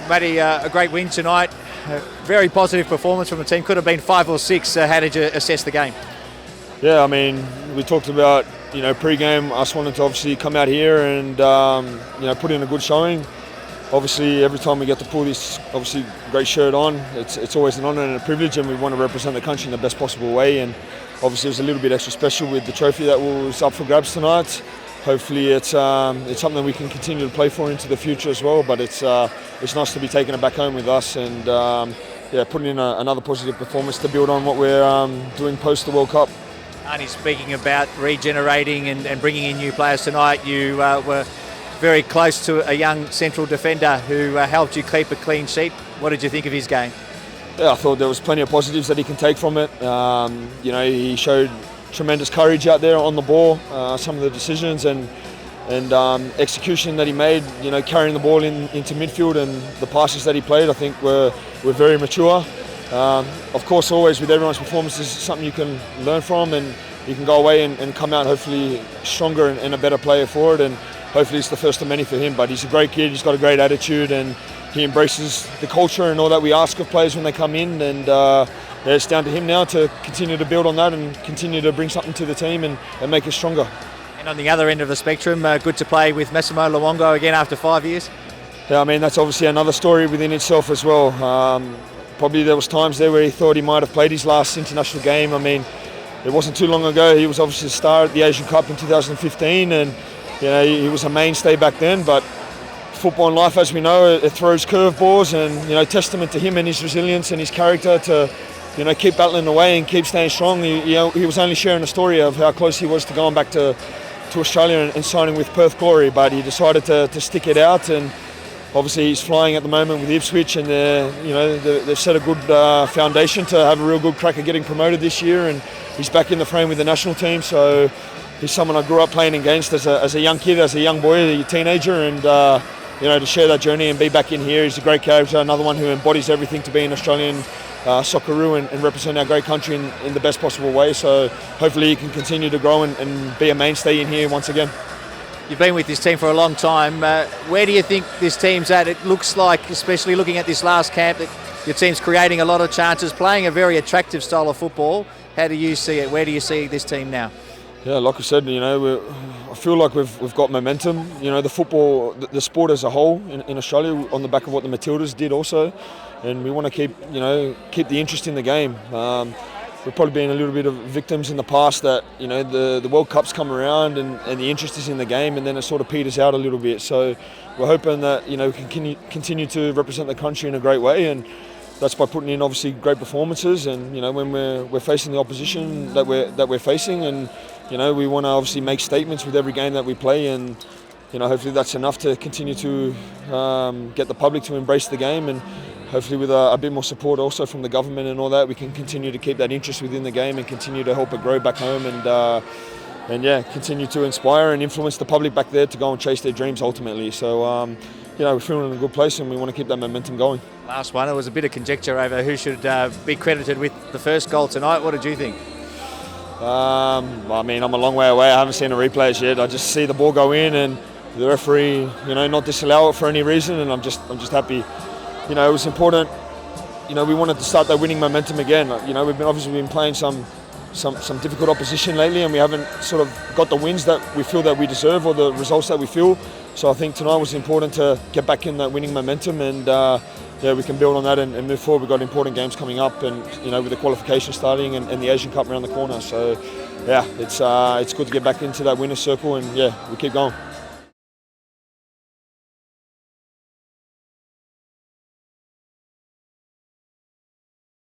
Maty, a great win tonight. Very positive performance from the team. Could have been 5 or 6. How did you assess the game? Yeah, I mean, we talked about, pre-game, us wanting to obviously come out here and, put in a good showing. Obviously, every time we get to pull this, obviously, great shirt on, it's always an honour and a privilege, and we want to represent the country in the best possible way. And obviously, it was a little bit extra special with the trophy that was up for grabs tonight. Hopefully, it's something we can continue to play for into the future as well. But it's nice to be taking it back home with us and putting in another positive performance to build on what we're doing post the World Cup. Arnie, speaking about regenerating and bringing in new players tonight, you were very close to a young central defender who helped you keep a clean sheet. What did you think of his game? Yeah, I thought there was plenty of positives that he can take from it. He showed tremendous courage out there on the ball, some of the decisions and execution that he made, carrying the ball into midfield, and the passes that he played, I think were very mature. Of course, always with everyone's performance is something you can learn from, and you can go away and come out hopefully stronger and a better player for it, and hopefully it's the first of many for him. But he's a great kid, he's got a great attitude, and he embraces the culture and all that we ask of players when they come in, and it's down to him now to continue to build on that and continue to bring something to the team and make us stronger. And on the other end of the spectrum, good to play with Maty Ryan again after 5 years? Yeah, I mean, that's obviously another story within itself as well. Probably there was times there where he thought he might have played his last international game. I mean, it wasn't too long ago. He was obviously a star at the Asian Cup in 2015, and he was a mainstay back then. But football and life, as we know, it throws curveballs, and testament to him and his resilience and his character to keep battling away and keep staying strong. He was only sharing a story of how close he was to going back to Australia and signing with Perth Glory, but he decided to stick it out. And obviously he's flying at the moment with Ipswich, and they've set a good foundation to have a real good crack at getting promoted this year, and he's back in the frame with the national team. So he's someone I grew up playing against as a young kid, as a young boy, a teenager, and to share that journey and be back in here. He's a great character, another one who embodies everything to be an Australian Socceroo and represent our great country in the best possible way. So hopefully he can continue to grow and be a mainstay in here once again. You've been with this team for a long time. Where do you think this team's at? It looks like, especially looking at this last camp, that your team's creating a lot of chances, playing a very attractive style of football. How do you see it? Where do you see this team now? Yeah, like I said, I feel like we've got momentum. The football, the sport as a whole in Australia, on the back of what the Matildas did also, and we want to keep the interest in the game. We've probably been a little bit of victims in the past that the World Cups come around and the interest is in the game, and then it sort of peters out a little bit. So we're hoping that we can continue to represent the country in a great way, and that's by putting in obviously great performances. And when we're facing the opposition that we're facing, and we want to obviously make statements with every game that we play, and hopefully that's enough to continue to get the public to embrace the game, and hopefully with a bit more support also from the government and all that, we can continue to keep that interest within the game and continue to help it grow back home, and continue to inspire and influence the public back there to go and chase their dreams ultimately. So we're feeling in a good place, and we want to keep that momentum going. Last one, it was a bit of conjecture over who should be credited with the first goal tonight. What did you think? I mean, I'm a long way away. I haven't seen the replays yet. I just see the ball go in and the referee, not disallow it for any reason, and I'm just happy. It was important. We wanted to start that winning momentum again. We've obviously been playing some difficult opposition lately, and we haven't sort of got the wins that we feel that we deserve or the results that we feel. So I think tonight was important to get back in that winning momentum, and we can build on that and move forward. We've got important games coming up, and with the qualification starting and the Asian Cup around the corner. So it's good to get back into that winner's circle, and we keep going.